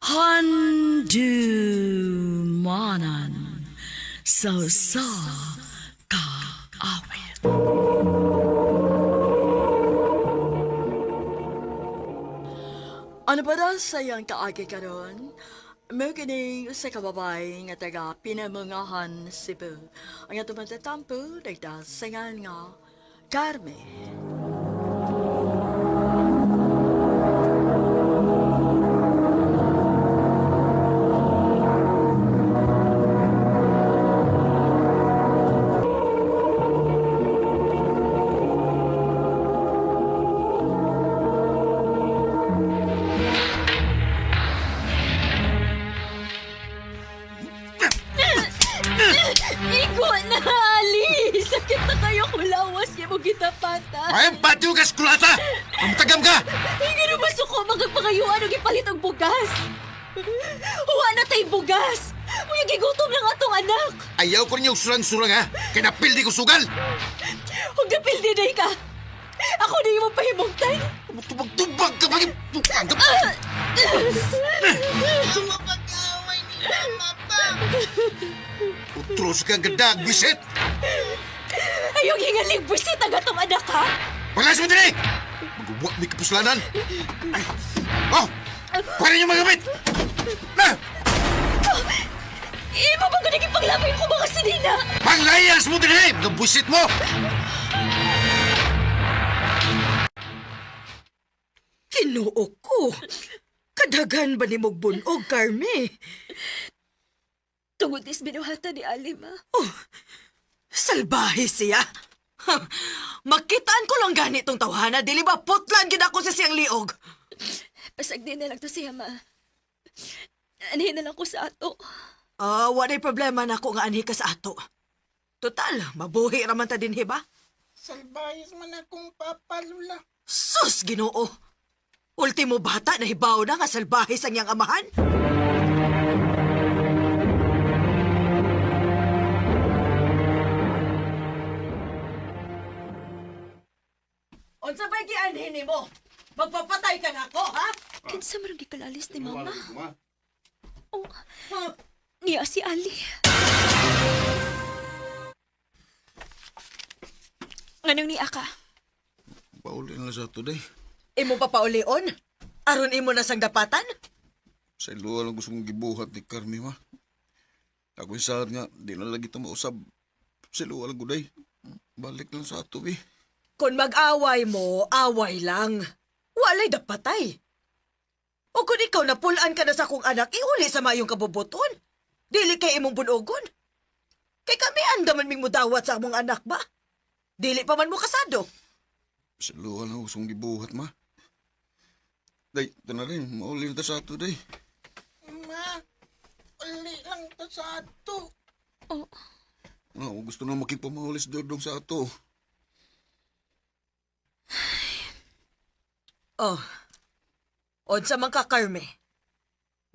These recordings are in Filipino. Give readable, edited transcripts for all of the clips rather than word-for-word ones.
Handumanan sa kaawit. Ano ba daw sayang kaagi karon? Mo kini sa kababay nga taga Pinamungahan, Cebu. Ang atong matatampo, nagdasangan nga Carmen. Igo na, Ali! Sakit na kayo kung lawas niya mo kita pata. Ayang patiugas kulata! Ang tagam ka! Hindi na masuko magpangayuan o ipalit ang bugas. Huwa na tayo bugas. Uy, gigutom lang atong anak. Ayaw ko ninyong surang-surang ha! Kinapildi ko sugal! Huwag napildi na ka. Ako na yung mapahimungtan. Tubag-tubag ka bagay! Tubag ka! Mapag-away nila, Papa! Utros kang gadag, bisit! Ayong hingaling busit ang atong anak, ha? Palas mo din eh! Magbubuhat ni kapuslanan! Ay! Oh! Pwede niyo magamit! Na! Iba ba ganang ipaglapin ko mga sinina? Panglayas mo din eh! Mga busit mo! Kinuo ko. Kadagan ba ni mong bunog, Carmi? Tungod is binuhatan ni Ali, ma. Salbahe siya. Makitaan ko lang ganitong tawhana, dili ba putlan gid ako sa siyang liog. Pasag din na lang to siya, ma. Anihin na lang ko sa ato. Walay problema na ako nga anhi ka sa ato. Total, mabuhi raman ta din, ba? Salbayas man akong Papa, Lula. Sus, Ginoo. Ultimo bata na hibaw na nga salbahe sa niyang amahan. Unsa ba'y gianhin mo? Magpapatay ka na ako, ha? Kinsa marang gikalalis ni mama? Ma. Oh, niya si Ali. Anong niya ka? Pauli na sa today. Imo pa paulion? Aron imo na sang dapatan? Sa iluwa lang gusto mong gibuhat ni Carmi, ma. Ako yung sahar nga, di na lagi ito mausab. Sa iluwa lang guday. Balik lang sa ato, eh. Kung mag-away mo, away lang. Walay dapatay. O kung ikaw napulaan ka na sa kong anak, iuli sa mayong kabubuton. Dili kay imong bunogon. Kay kami andaman ming mudawat sa among anak ba? Dili pa man mo kasado. Sa iluwa lang gusto mong gibuhat, ma. Day, ito na rin. Mauli na sa ato, day. Ma, uli lang to sa ato. Oh, No, gusto na makipamauli si Dodong sa ato. Oh, unsa man ka, Carme?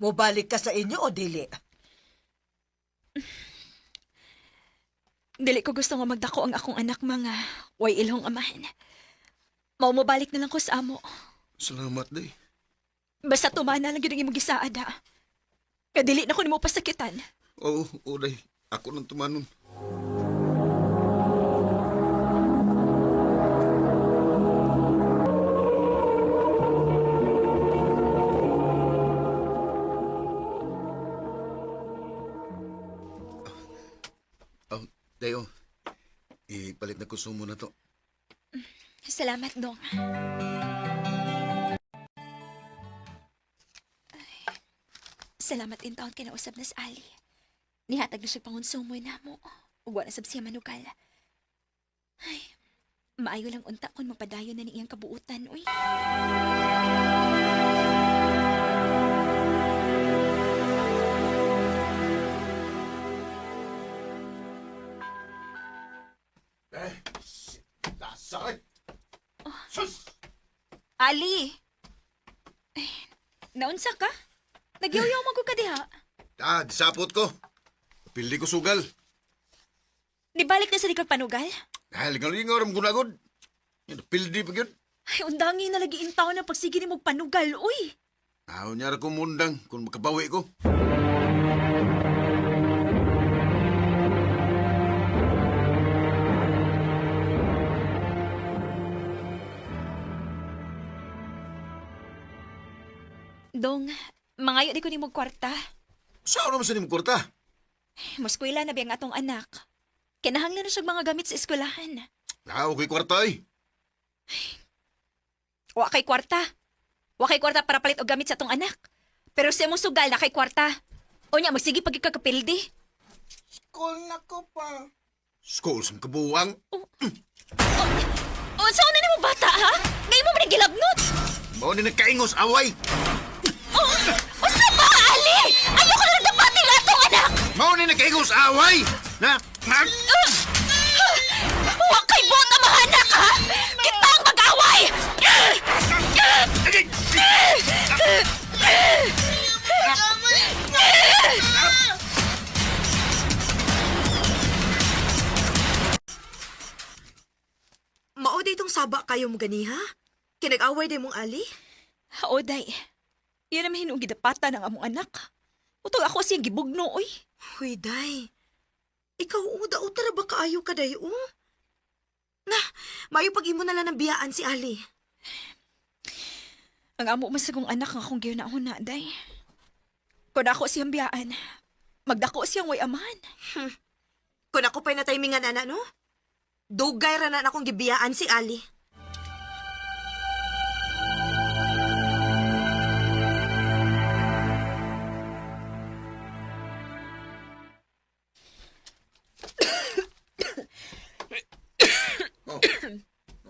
Mobalik ka sa inyo o dili? dili ko gusto nga magdako ang akong anak mga way ilhong amahan. Mao mo balik na lang ko sa amo. Salamat, day. Basta tumana lang yun ang imong gisaad, ha? Kadili na ko nimo pasakitan. Oo, day. Ako nang tumanon. Dayo, ipalit na konsumo na to. Salamat, Dong. Ay, salamat din taon kinausap na sa Ali. Nihatag na siya pangonsumo na mo. Uwa na sab siya manugal. Ay, maayo lang unta kung magpadayon na ni iyang kabuutan, uy. Sakit! Sus! Ali! Ay, naunsa ka? Nagyaw-yaw mo ka diha. Disapot ko. Pildi ko sugal. Di balik na sa likod panugal? Lingaw-lingaw ram gunagod. Pildi pa yun. Ay, undangi na lagi intaw na pagsige ni mong panugal, uy. Tao niya ra ko mundang kung makabawi ko. Dong, mangayo di ko ni mo kwarta. Saan naman sa nimong kwarta? Muskwela na biyang atong anak. Kinahanglan na siya mga gamit sa eskwelahan. Okay kwarta eh. Wa kay kwarta. Wa kay kwarta para palit og gamit sa atong anak. Pero sa imong sugal na kay kwarta. O niya, magsige pag ikakapildi. School na ko pa. School sa kabuwang. O, saan na mo bata, ha? Ngayon mo man gilagnot. Mao ni nagkaingos away. O, sa ba, Ali? Ayoko na dapating atong anak. Mao ni nagkaingos away. Na. Wa kay buot ang mga anak, ha? Kita ang mag-away. Mao day itong saba kayo mo gani, ha? Kinag-away day mong ali? Oday, yan naman hinong gidapata ng among anak. Utog ako siyang gibugno, oy. Huy, day. Ikaw, uda, utara ba kaayo ka, day, Na, mayo pag imo na lang ng biyaan si Ali. Ang amo masagong anak nga akong giyunahon na, day. Kung ako siyang biyaan, magdako siyang way amahan. Kung ako pa'y natimingan, ana, no? Dugay ra na akong gibiyaan si Ali.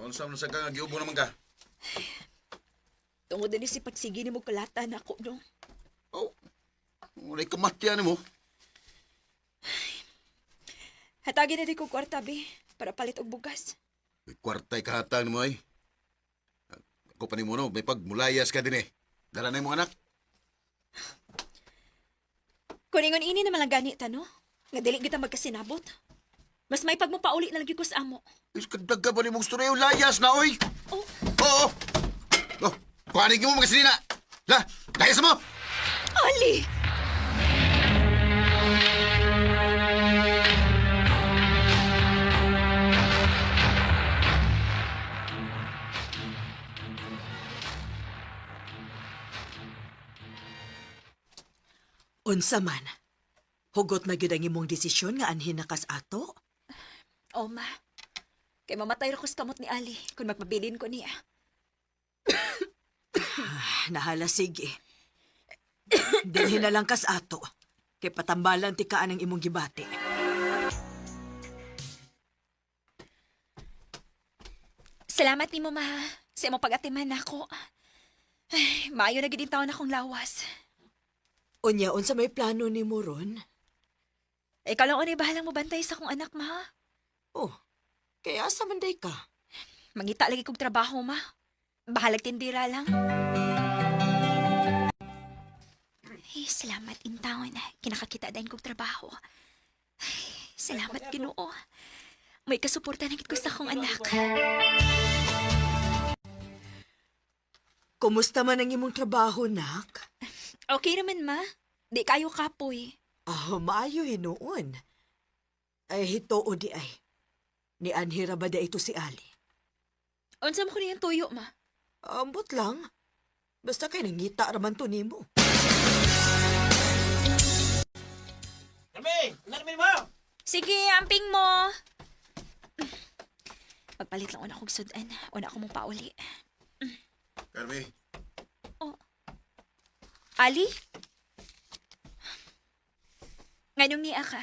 Ano sa mga nga giubo naman ka? Tungod din si pagsigi ni mo kalata na ako, no? Oh. Wala kamatyan mo. Hatagin na di ko kwarta, be, para palit og bugas. May kwartay kahatan mo ay. Ako pa ni mo no, may pagmulayas ka din eh. Dala na yung mga anak. Kuningon ini naman lang ganit, no? Nga dili kita magkasinabot. Mas may pagmupauli na lagi ko sa amo. Is kadagka pa ni mong storyo layas na oy. Oh, Oo. Oh, kuhanin mo mga sinina. Layas mo. Ali! Unsa man, hugot na gyud ang imong desisyon nga anhin na kas ato? Oh, ma. Kay mamatay ra ko sa kamot ni Ali kung magpabilin ko niya. Nahala sige. Dinhin na lang kas ato. Kay patambalan ti kaan ang imong gibati. Salamat ni mo, ma. Sa imong pag-atiman ako. Ay, maayo na gid taon akong lawas. Unya, unsa may plano ni mo ron? Ikaw lang unay bahalang mo bantay sa akong anak, ma. Oh, kaya asa man day ka? Mangita lagi kong trabaho, ma. Bahalag tindira lang. Ay, salamat in taon. Kinakakita din kong trabaho. Ay, salamat, Ginoo. May kasuporta na gid ko sa akong anak. Kumusta man ang imong trabaho, nak? Okay naman, ma. Di kayo kapoy. Maayo hinoon. Ay, hito o di ay. Ni Anhira ba da ito si Ali? Unsa mo ko niyang tuyo, ma? Ambot lang. Basta kay nangita raman to nimo. Kami! Namin mo! Sige, amping mo. Magpalit lang una kong sudan. Una ko mong pauli. Carmi, Ali? Ngayong niya ka.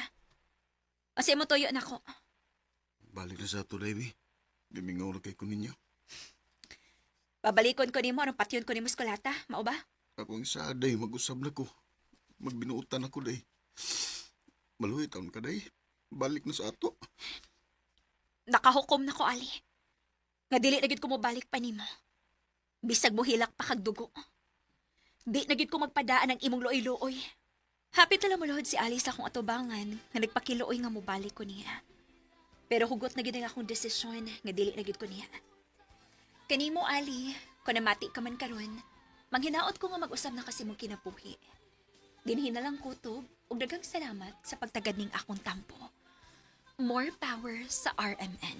O siya mo tuyo na ko. balik na sa ato, Davey. Gimingaw na kay ko ninyo. Babalikon ko nimo anong patyon ko nimo skolata. Mao ba? Ako ang isa, day. Mag-usab na ko. Magbinuutan ako, day. Maluhi taon ka, day. Balik na sa ato. Nakahukom na ko, Ali. Nga dili na gid ko mo balik pa nimo. Bisag mo hilak pa kag dugo. Di na gid ko magpadaan ang imong luoy-luoy. Hapit na lang muluhod si Ali sa akong atubangan nga nagpakiluoy nga mo balik ko niya. Pero hugot na gid ang akong desisyon nga dili na gid ko niya. Kanimo, Ali, kung namati ka man karon, Manghinaot ko nga mag-usab na kasi mong kinabuhi. Dinhin na lang kutob ug daghang salamat sa pagtagad ning akong tampo. More power sa RMN.